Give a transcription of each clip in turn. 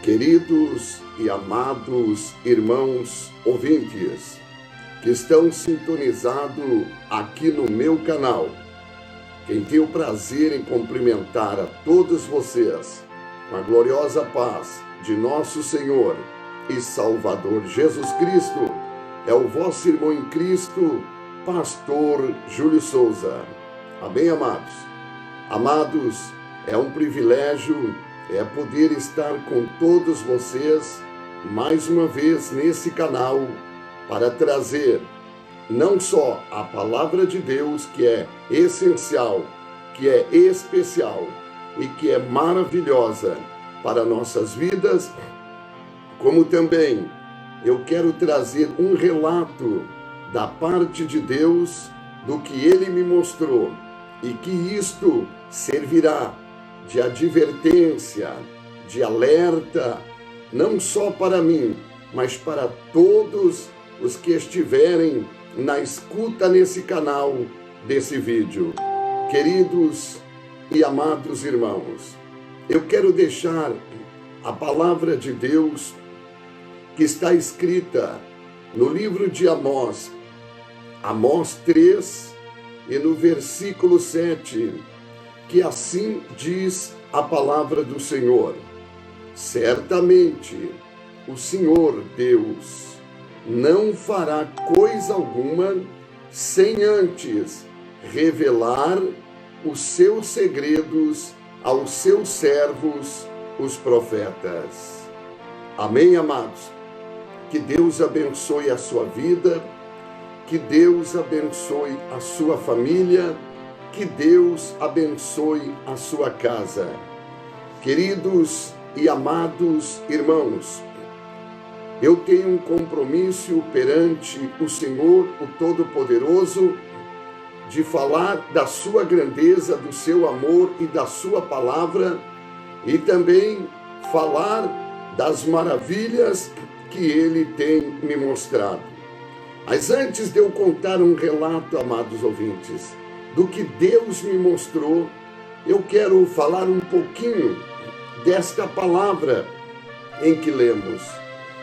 Queridos e amados irmãos ouvintes, que estão sintonizados aqui no meu canal, quem tem o prazer em cumprimentar a todos vocês com a gloriosa paz de nosso Senhor e Salvador Jesus Cristo, é o vosso irmão em Cristo, Pastor Júlio Souza. Amém, amados? Amados, é um privilégio poder estar com todos vocês mais uma vez nesse canal para trazer não só a palavra de Deus, que é essencial, que é especial e que é maravilhosa para nossas vidas, como também eu quero trazer um relato da parte de Deus do que Ele me mostrou e que isto servirá de advertência, de alerta, não só para mim, mas para todos os que estiverem na escuta nesse canal desse vídeo. Queridos e amados irmãos, eu quero deixar a palavra de Deus que está escrita no livro de Amós, Amós 3, e no versículo 7, que assim diz a palavra do Senhor: certamente o Senhor Deus não fará coisa alguma sem antes revelar os seus segredos aos seus servos, os profetas. Amém, amados? Que Deus abençoe a sua vida, que Deus abençoe a sua família, que Deus abençoe a sua casa. Queridos e amados irmãos, eu tenho um compromisso perante o Senhor, o Todo-Poderoso, de falar da sua grandeza, do seu amor e da sua palavra, e também falar das maravilhas que Ele tem me mostrado. Mas antes de eu contar um relato, amados ouvintes, do que Deus me mostrou, eu quero falar um pouquinho desta palavra em que lemos.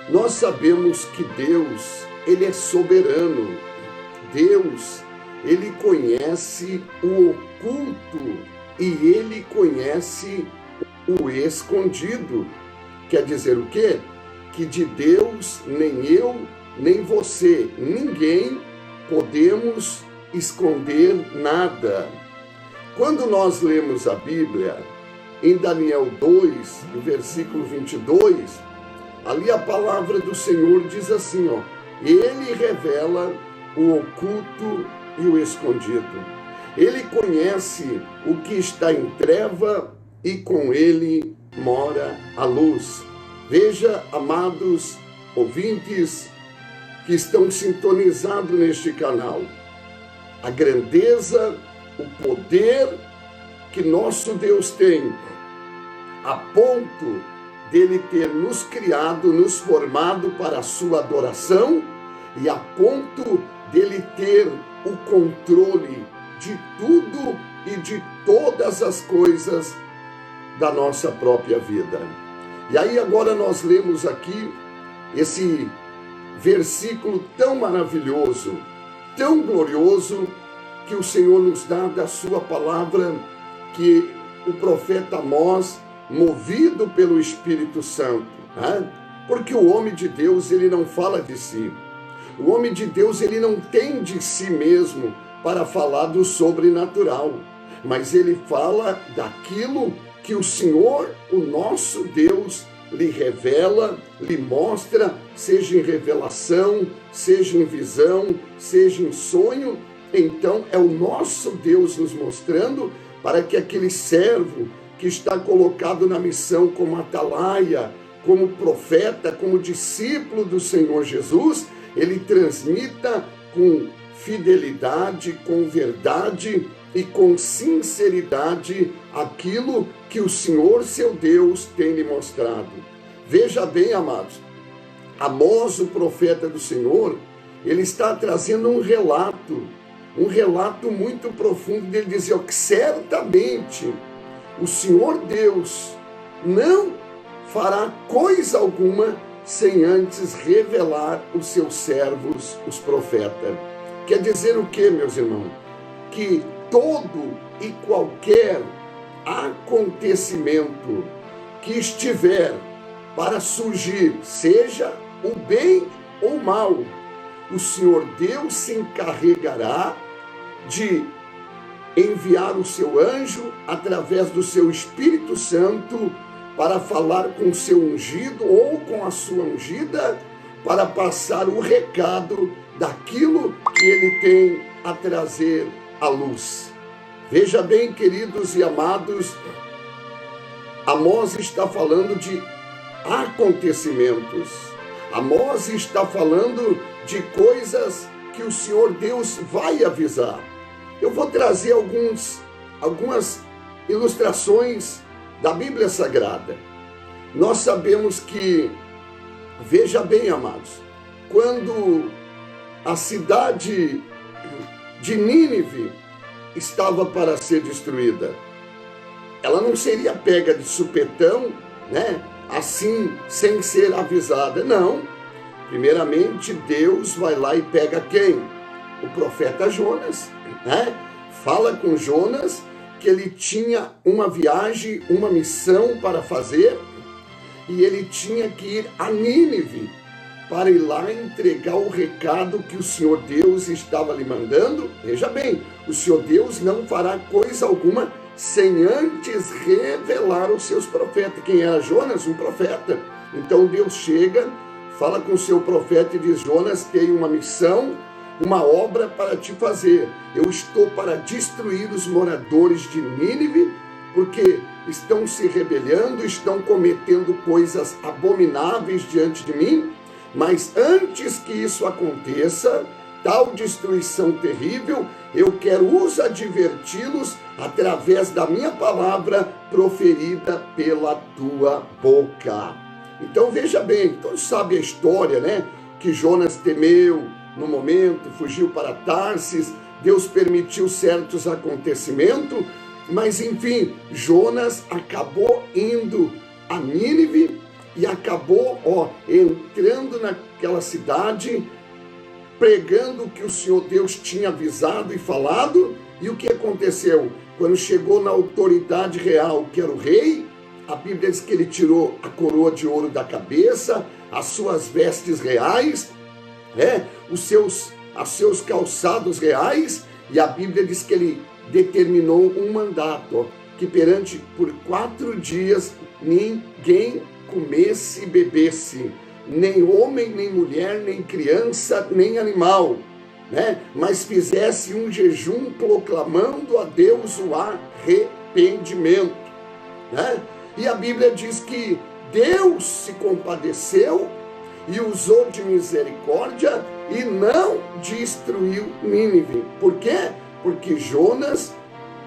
Nós sabemos que Deus, Ele é soberano. Deus, Ele conhece o oculto e Ele conhece o escondido. Quer dizer o quê? Que de Deus nem eu, nem você, ninguém podemos esconder nada. Quando nós lemos a Bíblia, em Daniel 2, versículo 22, ali a palavra do Senhor diz assim, Ele revela o oculto e o escondido. Ele conhece o que está em treva e com Ele mora a luz. Veja, amados ouvintes que estão sintonizados neste canal, a grandeza, o poder que nosso Deus tem, a ponto dele ter nos criado, nos formado para a sua adoração e a ponto dele ter o controle de tudo e de todas as coisas da nossa própria vida. E aí agora nós lemos aqui esse versículo tão maravilhoso, tão glorioso, que o Senhor nos dá da sua palavra, que o profeta Amós, movido pelo Espírito Santo, porque o homem de Deus, ele não fala de si. O homem de Deus, ele não tem de si mesmo para falar do sobrenatural, mas ele fala daquilo que o Senhor, o nosso Deus, lhe revela, lhe mostra, seja em revelação, seja em visão, seja em sonho. Então é o nosso Deus nos mostrando para que aquele servo que está colocado na missão como atalaia, como profeta, como discípulo do Senhor Jesus, ele transmita com fidelidade, com verdade e com sinceridade aquilo que o Senhor, seu Deus, tem lhe mostrado. Veja bem, amados, Amós, o profeta do Senhor, ele está trazendo um relato muito profundo dele, dizer que certamente o Senhor Deus não fará coisa alguma sem antes revelar os seus servos, os profetas. Quer dizer o que, meus irmãos? Que todo e qualquer acontecimento que estiver para surgir, seja o bem ou o mal, o Senhor Deus se encarregará de enviar o seu anjo através do seu Espírito Santo para falar com o seu ungido ou com a sua ungida, para passar o recado daquilo que ele tem a trazer à luz. Veja bem, queridos e amados, Amós está falando de acontecimentos. Amós está falando de coisas que o Senhor Deus vai avisar. Eu vou trazer algumas ilustrações da Bíblia Sagrada. Nós sabemos que, veja bem, amados, quando a cidade de Nínive estava para ser destruída, ela não seria pega de supetão, né? Assim, sem ser avisada. Não. Primeiramente, Deus vai lá e pega quem? O profeta Jonas, né? Fala com Jonas que ele tinha uma viagem, uma missão para fazer, e ele tinha que ir a Nínive para ir lá entregar o recado que o Senhor Deus estava lhe mandando. Veja bem, o Senhor Deus não fará coisa alguma sem antes revelar os seus profetas. Quem era Jonas? Um profeta. Então Deus chega, fala com o seu profeta e diz: Jonas, tem uma missão, uma obra para te fazer. Eu estou para destruir os moradores de Nínive, porque estão se rebelando, estão cometendo coisas abomináveis diante de mim. Mas antes que isso aconteça, tal destruição terrível, eu quero os adverti-los através da minha palavra proferida pela tua boca. Então veja bem, todos sabem a história, né? Que Jonas temeu no momento, fugiu para Tarsis, Deus permitiu certos acontecimentos, mas enfim, Jonas acabou indo a Nínive e acabou entrando naquela cidade, pregando o que o Senhor Deus tinha avisado e falado. E o que aconteceu? Quando chegou na autoridade real, que era o rei, a Bíblia diz que ele tirou a coroa de ouro da cabeça, as suas vestes reais, os seus calçados reais, e a Bíblia diz que ele determinou um mandato, que por 4 dias ninguém comesse e bebesse, nem homem, nem mulher, nem criança, nem animal, mas fizesse um jejum proclamando a Deus o arrependimento, E a Bíblia diz que Deus se compadeceu e usou de misericórdia e não destruiu Nínive. Por quê? Porque Jonas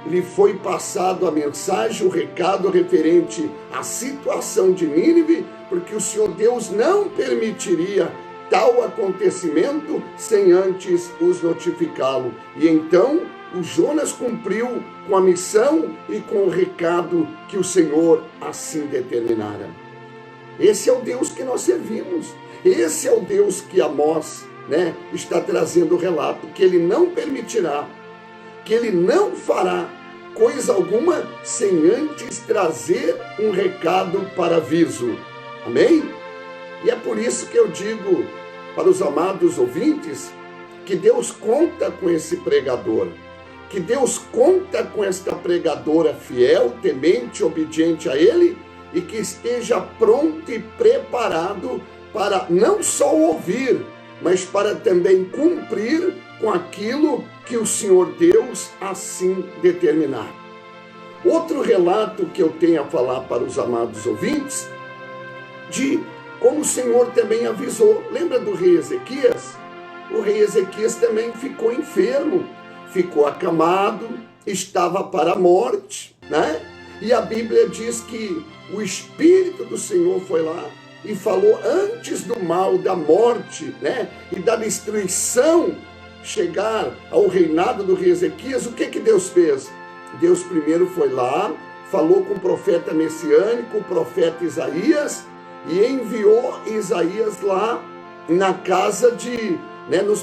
lhe foi passado a mensagem, o recado referente à situação de Nínive, porque o Senhor Deus não permitiria tal acontecimento sem antes os notificá-lo. E então o Jonas cumpriu com a missão e com o recado que o Senhor assim determinara. Esse é o Deus que nós servimos. Esse é o Deus que Amós, está trazendo o relato, que ele não permitirá, que ele não fará coisa alguma sem antes trazer um recado para aviso. Amém? E é por isso que eu digo para os amados ouvintes que Deus conta com esse pregador, que Deus conta com esta pregadora fiel, temente, obediente a Ele, e que esteja pronto e preparado para não só ouvir, mas para também cumprir com aquilo que o Senhor Deus assim determinar. Outro relato que eu tenho a falar para os amados ouvintes, de como o Senhor também avisou. Lembra do rei Ezequias? O rei Ezequias também ficou enfermo, ficou acamado, estava para a morte, E a Bíblia diz que o Espírito do Senhor foi lá e falou antes do mal, da morte, e da destruição chegar ao reinado do rei Ezequias. O que Deus fez? Deus primeiro foi lá, falou com o profeta messiânico, o profeta Isaías, e enviou Isaías lá na casa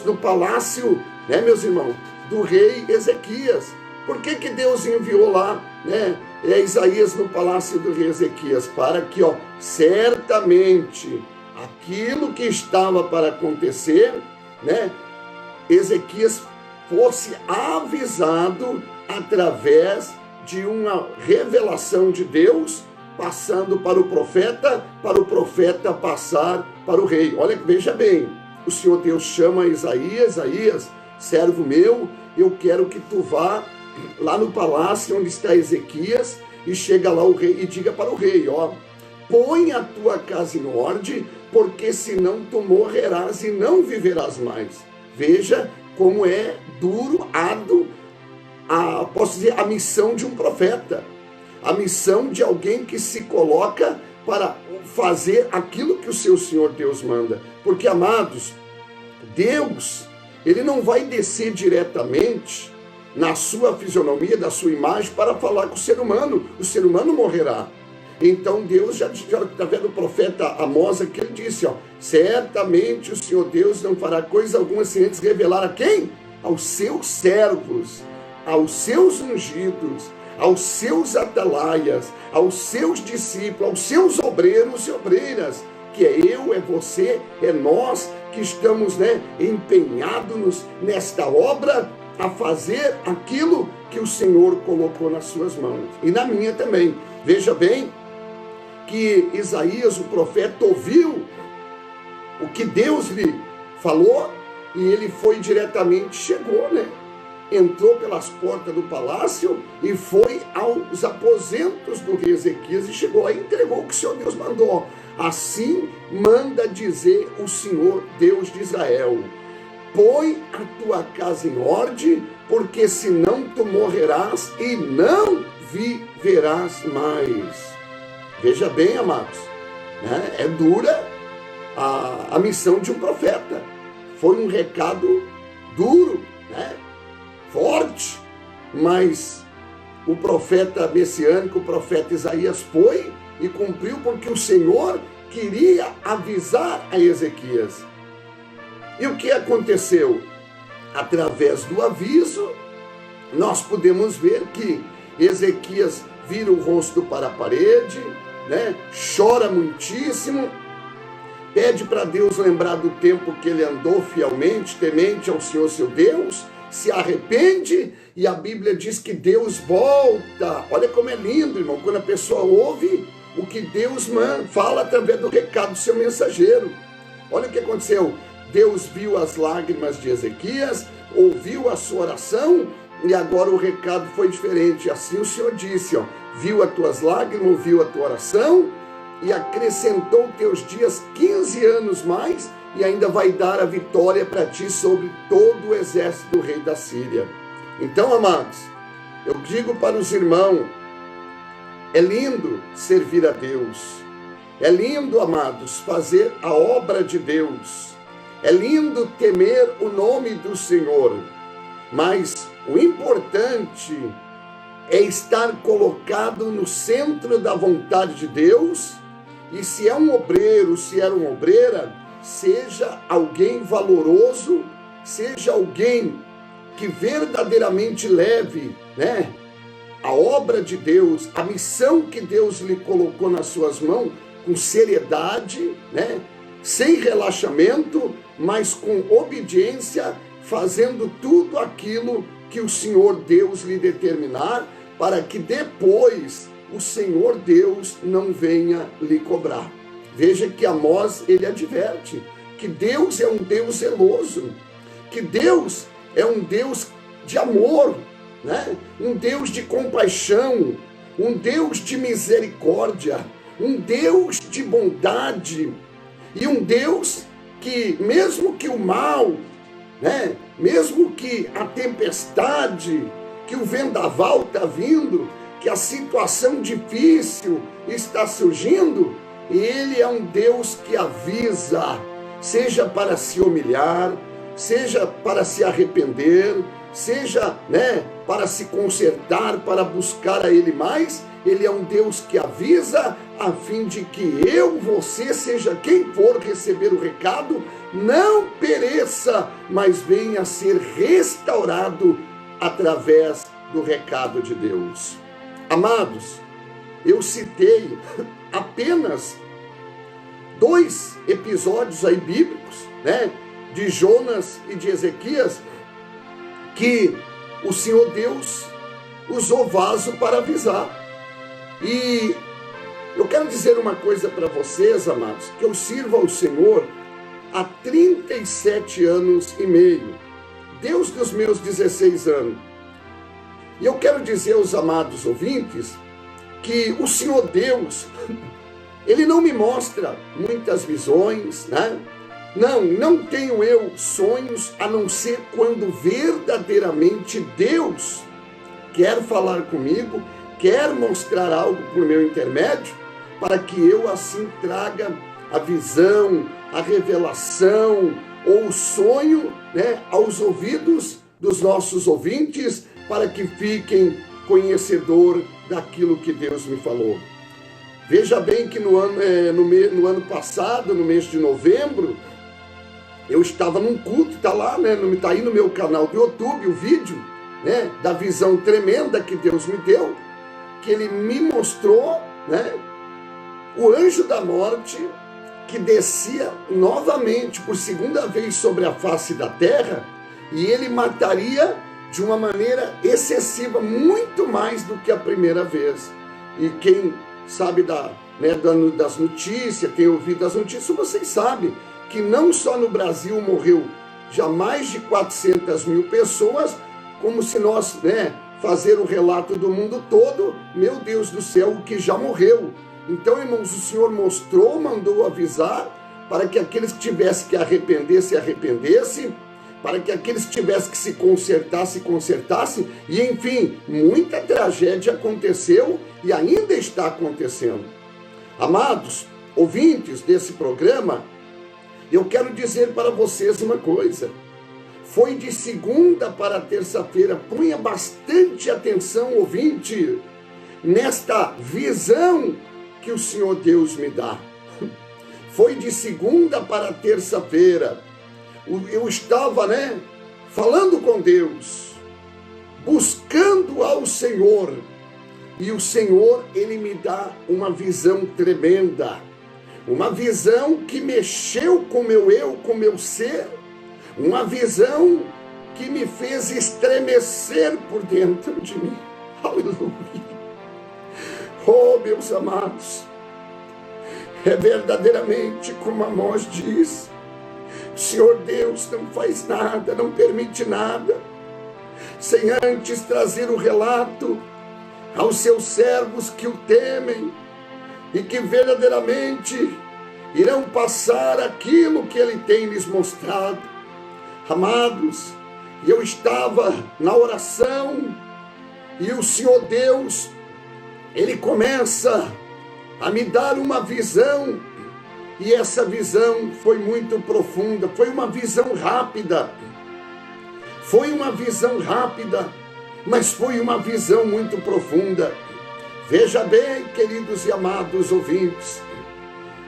no palácio, meus irmãos, do rei Ezequias. Por que Deus enviou lá, Isaías no palácio do rei Ezequias? Para que, certamente, aquilo que estava para acontecer, Ezequias fosse avisado através de uma revelação de Deus, passando para o profeta passar para o rei. Olha, veja bem, o Senhor Deus chama Isaías, servo meu, eu quero que tu vá lá no palácio onde está Ezequias, e chega lá o rei e diga para o rei, põe a tua casa em ordem, porque senão tu morrerás e não viverás mais. Veja como é duro, árduo, a missão de um profeta, a missão de alguém que se coloca para fazer aquilo que o seu Senhor Deus manda. Porque, amados, Deus, ele não vai descer diretamente na sua fisionomia, da sua imagem, para falar com o ser humano morrerá. Então Deus, já através do profeta Amós, que ele disse, certamente o Senhor Deus não fará coisa alguma sem antes revelar a quem? Aos seus servos, aos seus ungidos, aos seus atalaias, aos seus discípulos, aos seus obreiros e obreiras, que é eu, é você, é nós que estamos empenhados nesta obra, a fazer aquilo que o Senhor colocou nas suas mãos, e na minha também. Veja bem que Isaías, o profeta, ouviu o que Deus lhe falou, e ele foi diretamente, chegou, entrou pelas portas do palácio e foi aos aposentos do rei Ezequias, e chegou aí, entregou o que o Senhor Deus mandou. Assim manda dizer o Senhor Deus de Israel: põe a tua casa em ordem, porque senão tu morrerás e não viverás mais. Veja bem, amados, é dura a missão de um profeta. Foi um recado duro, forte, mas o profeta messiânico, o profeta Isaías, foi e cumpriu, porque o Senhor queria avisar a Ezequias. E o que aconteceu? Através do aviso, nós podemos ver que Ezequias vira o rosto para a parede, chora muitíssimo, pede para Deus lembrar do tempo que ele andou fielmente, temente ao Senhor seu Deus, se arrepende, e a Bíblia diz que Deus volta. Olha como é lindo, irmão, quando a pessoa ouve o que Deus fala através do recado do seu mensageiro. Olha o que aconteceu. Deus viu as lágrimas de Ezequias, ouviu a sua oração, e agora o recado foi diferente. Assim o Senhor disse, viu as tuas lágrimas, ouviu a tua oração, e acrescentou teus dias 15 anos mais, e ainda vai dar a vitória para ti sobre todo o exército do rei da Síria. Então, amados, eu digo para os irmãos, é lindo servir a Deus, é lindo, amados, fazer a obra de Deus, é lindo temer o nome do Senhor, mas o importante é estar colocado no centro da vontade de Deus, e se é um obreiro, se é uma obreira, seja alguém valoroso, seja alguém que verdadeiramente leve, a obra de Deus, a missão que Deus lhe colocou nas suas mãos, com seriedade, sem relaxamento, mas com obediência, fazendo tudo aquilo que o Senhor Deus lhe determinar, para que depois o Senhor Deus não venha lhe cobrar. Veja que Amós, ele adverte que Deus é um Deus zeloso, que Deus é um Deus de amor, um Deus de compaixão, um Deus de misericórdia, um Deus de bondade, e um Deus que, mesmo que o mal, mesmo que a tempestade, que o vendaval está vindo, que a situação difícil está surgindo, ele é um Deus que avisa, seja para se humilhar, seja para se arrepender, seja para se consertar, para buscar a Ele mais, Ele é um Deus que avisa, a fim de que eu, você, seja quem for receber o recado, não pereça, mas venha a ser restaurado através do recado de Deus. Amados, eu citei apenas 2 episódios aí bíblicos, né, de Jonas e de Ezequias, que o Senhor Deus usou vaso para avisar. E eu quero dizer uma coisa para vocês, amados, que eu sirvo ao Senhor há 37 anos e meio, desde os meus 16 anos. E eu quero dizer aos amados ouvintes que o Senhor Deus, Ele não me mostra muitas visões, né? Não tenho eu sonhos, a não ser quando verdadeiramente Deus quer falar comigo, quer mostrar algo por meu intermédio, para que eu assim traga a visão, a revelação ou o sonho, né, aos ouvidos dos nossos ouvintes, para que fiquem conhecedor daquilo que Deus me falou. Veja bem que no ano passado, no mês de novembro, eu estava num culto, está lá, né, tá aí no meu canal do YouTube, o vídeo, né, da visão tremenda que Deus me deu, que Ele me mostrou, né, o anjo da morte que descia novamente por segunda vez sobre a face da terra, e ele mataria de uma maneira excessiva, muito mais do que a primeira vez. E quem sabe das notícias, tem ouvido as notícias, vocês sabem que não só no Brasil morreu já mais de 400 mil pessoas, como se nós, né, fazer o relato do mundo todo, meu Deus do céu, o que já morreu. Então, irmãos, o Senhor mostrou, mandou avisar, para que aqueles que tivessem que arrepender, se arrependessem, para que aqueles que tivessem que se consertassem, e enfim, muita tragédia aconteceu e ainda está acontecendo. Amados, ouvintes desse programa, eu quero dizer para vocês uma coisa. Foi de segunda para terça-feira, ponha bastante atenção, ouvinte, nesta visão que o Senhor Deus me dá. Foi de segunda para terça-feira. Eu estava, né, falando com Deus, buscando ao Senhor, e o Senhor, Ele me dá uma visão tremenda, uma visão que mexeu com meu eu, com meu ser, uma visão que me fez estremecer por dentro de mim. Aleluia! Oh, meus amados, é verdadeiramente como Amós diz, o Senhor Deus não faz nada, não permite nada, sem antes trazer o relato aos seus servos que o temem e que verdadeiramente irão passar aquilo que Ele tem lhes mostrado. Amados, eu estava na oração e o Senhor Deus, Ele começa a me dar uma visão, e essa visão foi muito profunda, foi uma visão rápida, mas foi uma visão muito profunda. Veja bem, queridos e amados ouvintes,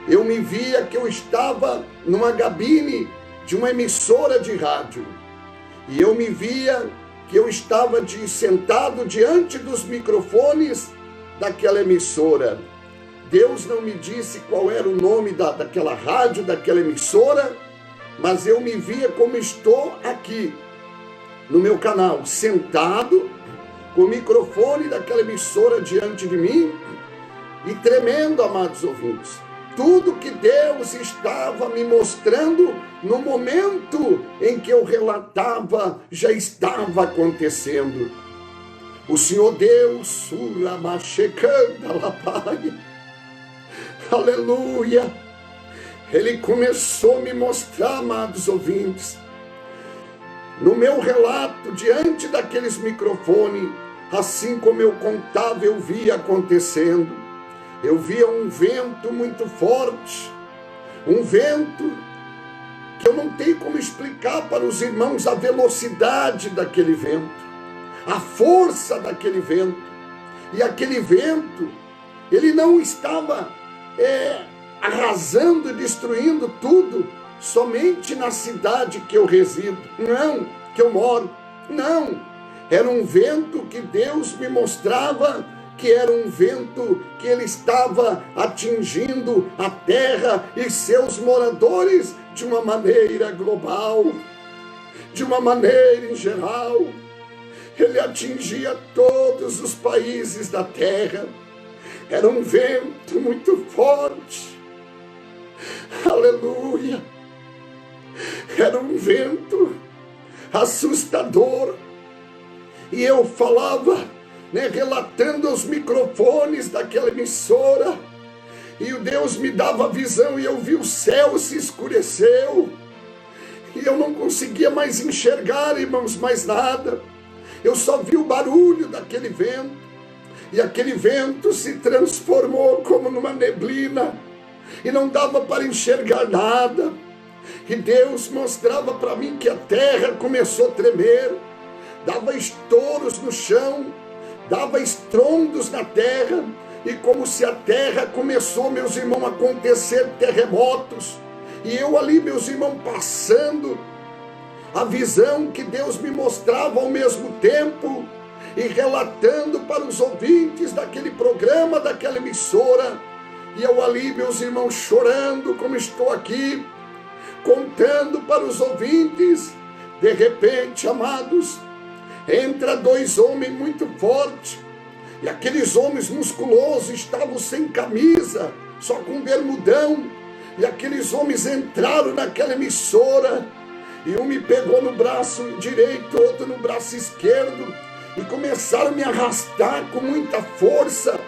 eu me via que eu estava numa cabine de uma emissora de rádio, e eu me via que eu estava sentado diante dos microfones daquela emissora. Deus não me disse qual era o nome daquela rádio, daquela emissora, mas eu me via como estou aqui, no meu canal, sentado, com o microfone daquela emissora diante de mim, e tremendo, amados ouvintes, tudo que Deus estava me mostrando no momento em que eu relatava, já estava acontecendo. O Senhor Deus, aleluia, Ele começou a me mostrar, amados ouvintes, no meu relato, diante daqueles microfones, assim como eu contava, eu via acontecendo. Eu via um vento muito forte, um vento que eu não tenho como explicar para os irmãos a velocidade daquele vento, a força daquele vento. E aquele vento, ele não estava arrasando e destruindo tudo somente na cidade que eu resido, não, que eu moro, não. Era um vento que Deus me mostrava que era um vento que ele estava atingindo a terra e seus moradores de uma maneira global, de uma maneira em geral. Ele atingia todos os países da terra. Era um vento muito forte. Aleluia! Era um vento assustador. E eu falava, relatando aos microfones daquela emissora, e o Deus me dava visão, e eu vi o céu se escureceu, e eu não conseguia mais enxergar, irmãos, mais nada. Eu só vi o barulho daquele vento, e aquele vento se transformou como numa neblina, e não dava para enxergar nada. E Deus mostrava para mim que a terra começou a tremer, dava estouros no chão, dava estrondos na terra, e como se a terra começou, meus irmãos, a acontecer terremotos. E eu ali, meus irmãos, passando a visão que Deus me mostrava ao mesmo tempo, e relatando para os ouvintes daquele programa, daquela emissora. E eu ali, meus irmãos, chorando como estou aqui, contando para os ouvintes. De repente, amados, entra dois homens muito fortes, e aqueles homens musculosos estavam sem camisa, só com bermudão, e aqueles homens entraram naquela emissora, e um me pegou no braço direito, outro no braço esquerdo, e começaram a me arrastar com muita força,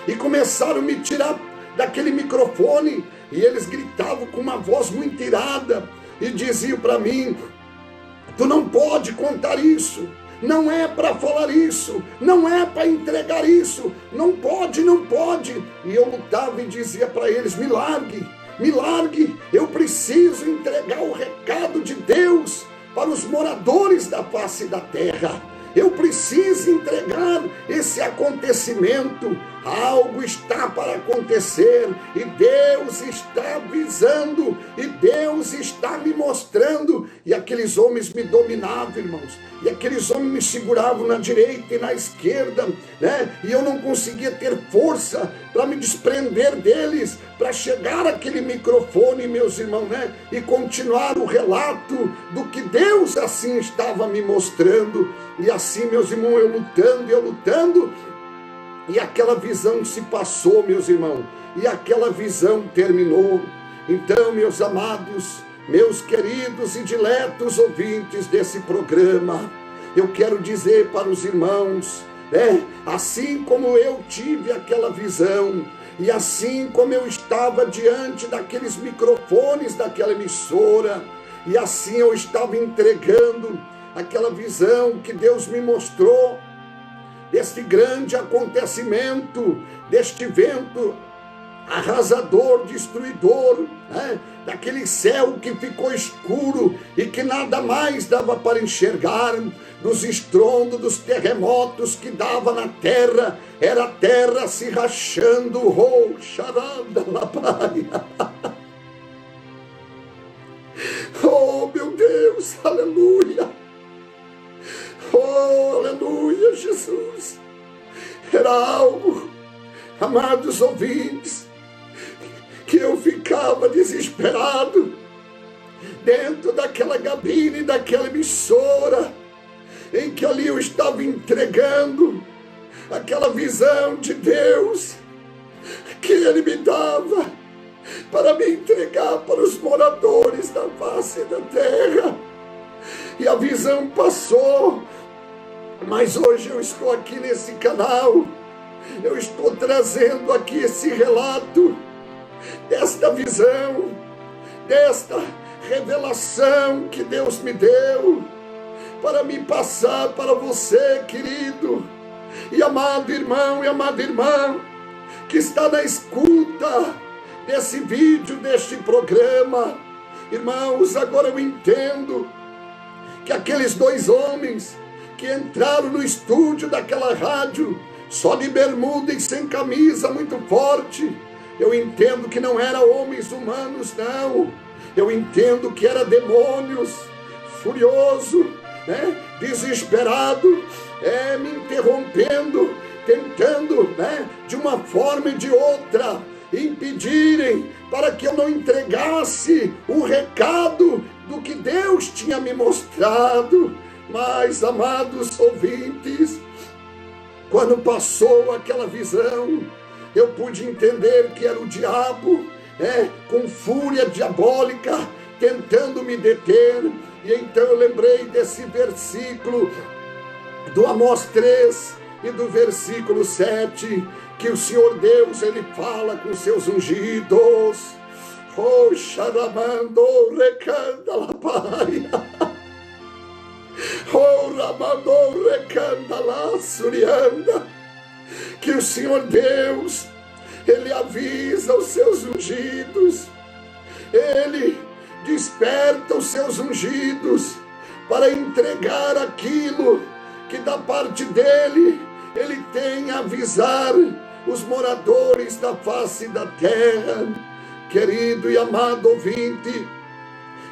e começaram a me tirar daquele microfone, e eles gritavam com uma voz muito irada, e diziam para mim: tu não pode contar isso, não é para falar isso, não é para entregar isso, não pode, não pode. E eu lutava e dizia para eles: me largue, eu preciso entregar o recado de Deus para os moradores da face da terra. Eu preciso entregar esse acontecimento. Algo está para acontecer, e Deus está avisando, e Deus está me mostrando. E aqueles homens me dominavam, irmãos, e aqueles homens me seguravam na direita e na esquerda, e eu não conseguia ter força para me desprender deles, para chegar àquele microfone, meus irmãos, e continuar o relato do que Deus assim estava me mostrando. E assim, meus irmãos, eu lutando, e aquela visão se passou, meus irmãos, e aquela visão terminou. Então, meus amados, meus queridos e diletos ouvintes desse programa, eu quero dizer para os irmãos, assim como eu tive aquela visão, e assim como eu estava diante daqueles microfones daquela emissora, e assim eu estava entregando aquela visão que Deus me mostrou, deste grande acontecimento, deste vento arrasador, destruidor, daquele céu que ficou escuro e que nada mais dava para enxergar, dos estrondos, dos terremotos que dava na terra, era a terra se rachando, oh meu Deus, aleluia, oh aleluia, Jesus. Era algo, amados ouvintes, que eu ficava desesperado dentro daquela cabine, daquela emissora, em que ali eu estava entregando aquela visão de Deus que Ele me dava para me entregar para os moradores da face da terra. E a visão passou, mas hoje eu estou aqui nesse canal, eu estou trazendo aqui esse relato desta visão, desta revelação que Deus me deu, para me passar para você, querido e amado irmão e amada irmã, que está na escuta desse vídeo, deste programa. Irmãos, agora eu entendo que aqueles dois homens que entraram no estúdio daquela rádio só de bermuda e sem camisa, muito forte. Eu entendo que não era homens humanos, não. Eu entendo que era demônios, furioso, né? Desesperado, me interrompendo, tentando, né? De uma forma e de outra, impedirem para que eu não entregasse o recado do que Deus tinha me mostrado. Mas, amados ouvintes, quando passou aquela visão, eu pude entender que era o diabo, com fúria diabólica, tentando me deter. E então eu lembrei desse versículo do Amós 3 e do versículo 7, que o Senhor Deus, Ele fala com seus ungidos. Oh, Xaramando, recanda la paia. Oh, Ramando, recanda la surianda. Que o Senhor Deus, Ele avisa os seus ungidos. Ele desperta os seus ungidos para entregar aquilo que da parte dele Ele tem a avisar os moradores da face da terra. Querido e amado ouvinte,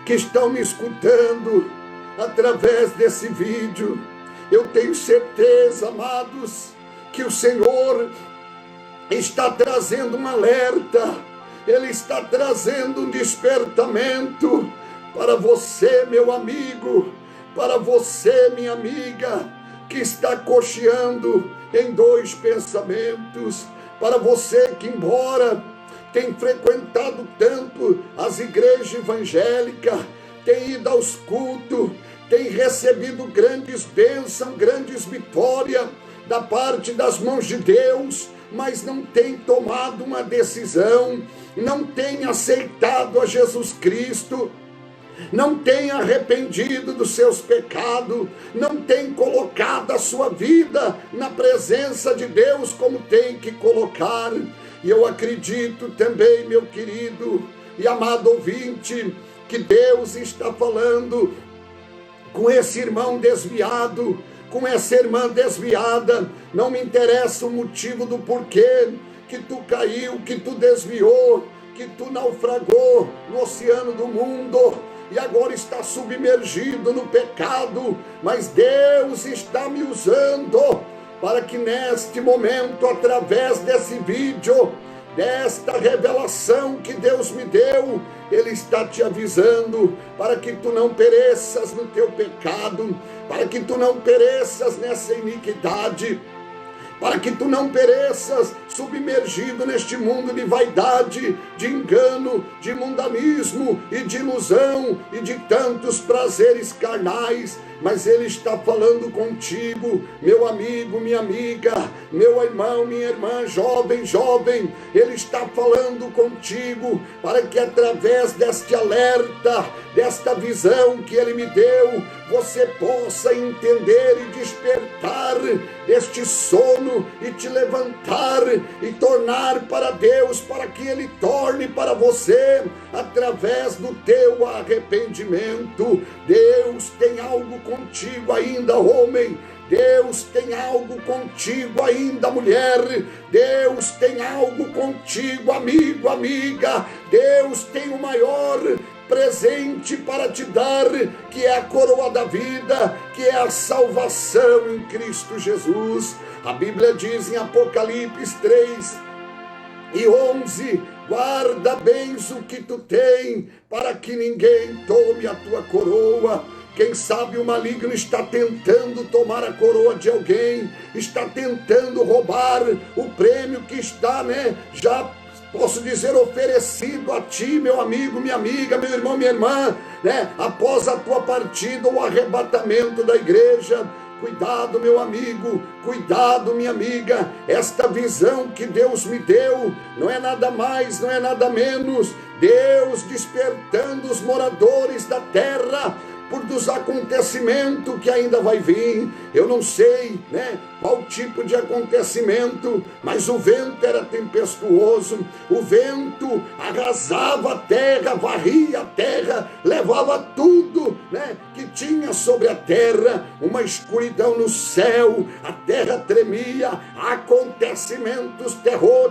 que estão me escutando através desse vídeo, eu tenho certeza, amados, que o Senhor está trazendo um alerta, Ele está trazendo um despertamento para você, meu amigo, para você, minha amiga, que está cocheando em dois pensamentos, para você que, embora tenha frequentado tanto as igrejas evangélicas, tem ido aos cultos, tem recebido grandes bênçãos, grandes vitórias da parte das mãos de Deus, mas não tem tomado uma decisão, não tem aceitado a Jesus Cristo, não tem arrependido dos seus pecados, não tem colocado a sua vida na presença de Deus como tem que colocar. E eu acredito também, meu querido e amado ouvinte, que Deus está falando com esse irmão desviado, com essa irmã desviada. Não me interessa o motivo do porquê que tu caiu, que tu desviou, que tu naufragou no oceano do mundo e agora está submergido no pecado, mas Deus está me usando para que neste momento, através desse vídeo, desta revelação que Deus me deu, Ele está te avisando para que tu não pereças no teu pecado, para que tu não pereças nessa iniquidade, para que tu não pereças submergido neste mundo de vaidade, de engano, de mundanismo e de ilusão e de tantos prazeres carnais. Mas Ele está falando contigo, meu amigo, minha amiga, meu irmão, minha irmã, jovem, Ele está falando contigo para que através deste alerta, desta visão que Ele me deu, você possa entender e despertar deste sono e te levantar e tornar para Deus, para que Ele torne para você através do teu arrependimento. Deus tem algo contigo ainda, homem. Deus tem algo contigo ainda, mulher. Deus tem algo contigo, amigo, amiga. Deus tem o maior presente para te dar, que é a coroa da vida, que é a salvação em Cristo Jesus. A Bíblia diz em Apocalipse 3:11: guarda bem o que tu tem, para que ninguém tome a tua coroa. Quem sabe o maligno está tentando tomar a coroa de alguém, está tentando roubar o prêmio que está, já posso dizer, oferecido a ti, meu amigo, minha amiga, meu irmão, minha irmã, após a tua partida, o arrebatamento da igreja. Cuidado, meu amigo, cuidado, minha amiga. Esta visão que Deus me deu não é nada mais, não é nada menos. Deus despertando os moradores da terra por dos acontecimentos que ainda vai vir. Eu não sei, né, qual tipo de acontecimento, mas o vento era tempestuoso, o vento arrasava a terra, varria a terra, levava tudo, né, que tinha sobre a terra, uma escuridão no céu, a terra tremia, acontecimentos,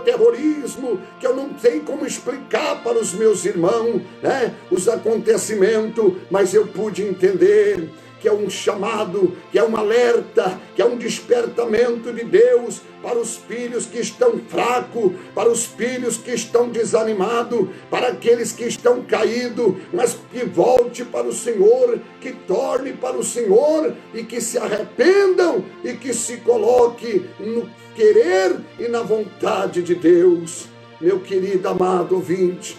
terrorismo, que eu não sei como explicar para os meus irmãos, né, os acontecimentos, mas eu pude entender que é um chamado, que é um alerta, que é um despertamento de Deus para os filhos que estão fracos, para os filhos que estão desanimados, para aqueles que estão caídos, mas que volte para o Senhor, que torne para o Senhor e que se arrependam e que se coloque no querer e na vontade de Deus. Meu querido amado ouvinte,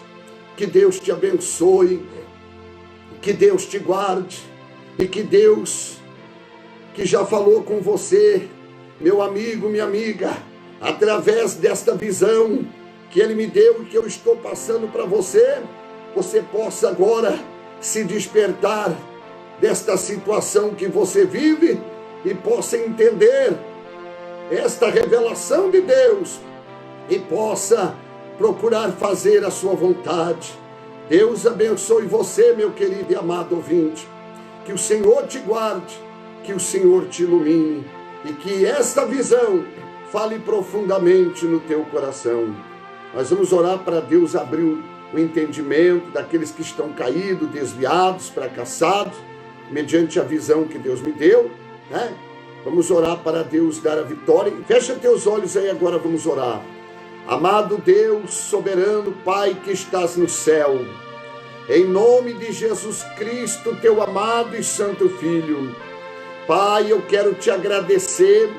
que Deus te abençoe, que Deus te guarde, e que Deus, que já falou com você, meu amigo, minha amiga, através desta visão que Ele me deu e que eu estou passando para você, você possa agora se despertar desta situação que você vive e possa entender esta revelação de Deus e possa procurar fazer a sua vontade. Deus abençoe você, meu querido e amado ouvinte. Que o Senhor te guarde, que o Senhor te ilumine e que esta visão fale profundamente no teu coração. Nós vamos orar para Deus abrir o entendimento daqueles que estão caídos, desviados, fracassados, mediante a visão que Deus me deu, né? Vamos orar para Deus dar a vitória. Fecha teus olhos aí agora, vamos orar. Amado Deus, soberano Pai que estás no céu, em nome de Jesus Cristo, teu amado e santo Filho, Pai, eu quero te agradecer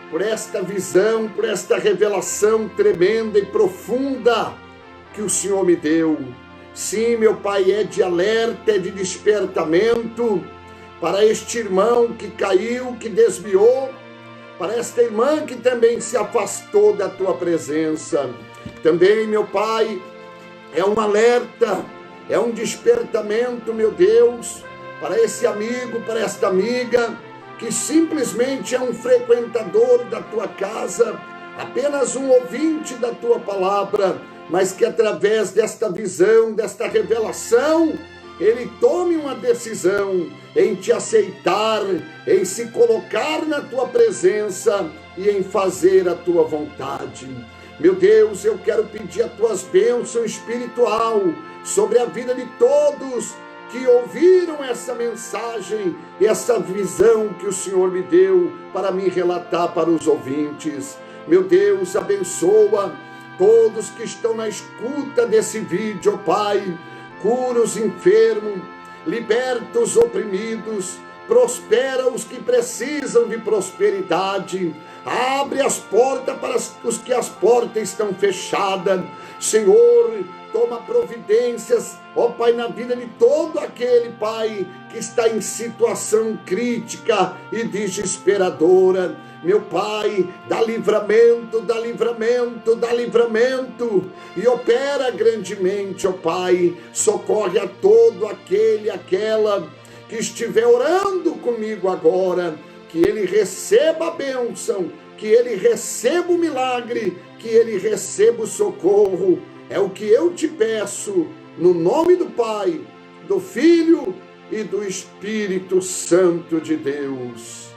por esta visão, por esta revelação tremenda e profunda que o Senhor me deu. Sim, meu Pai, é de alerta, é de despertamento para este irmão que caiu, que desviou, para esta irmã que também se afastou da tua presença. Também, meu Pai, é um alerta, é um despertamento, meu Deus, para esse amigo, para esta amiga, que simplesmente é um frequentador da tua casa, apenas um ouvinte da tua palavra, mas que através desta visão, desta revelação, ele tome uma decisão em te aceitar, em se colocar na tua presença e em fazer a tua vontade. Meu Deus, eu quero pedir as tuas bênçãos espiritual sobre a vida de todos que ouviram essa mensagem, essa visão que o Senhor me deu para me relatar para os ouvintes. Meu Deus, abençoa todos que estão na escuta desse vídeo, ó Pai. Cura os enfermos, liberta os oprimidos, prospera os que precisam de prosperidade, abre as portas para os que as portas estão fechadas. Senhor, toma providências, ó Pai, na vida de todo aquele, Pai, que está em situação crítica e desesperadora. Meu Pai, dá livramento, dá livramento, dá livramento, e opera grandemente, ó Pai. Socorre a todo aquele, aquela que estiver orando comigo agora, que ele receba a bênção, que ele receba o milagre, que ele receba o socorro. É o que eu te peço, no nome do Pai, do Filho e do Espírito Santo de Deus.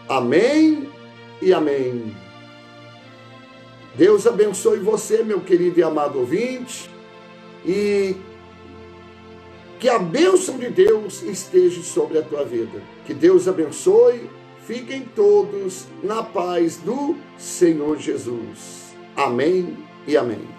Amém e amém. Deus abençoe você, meu querido e amado ouvinte, e que a bênção de Deus esteja sobre a tua vida. Que Deus abençoe. Fiquem todos na paz do Senhor Jesus. Amém e amém.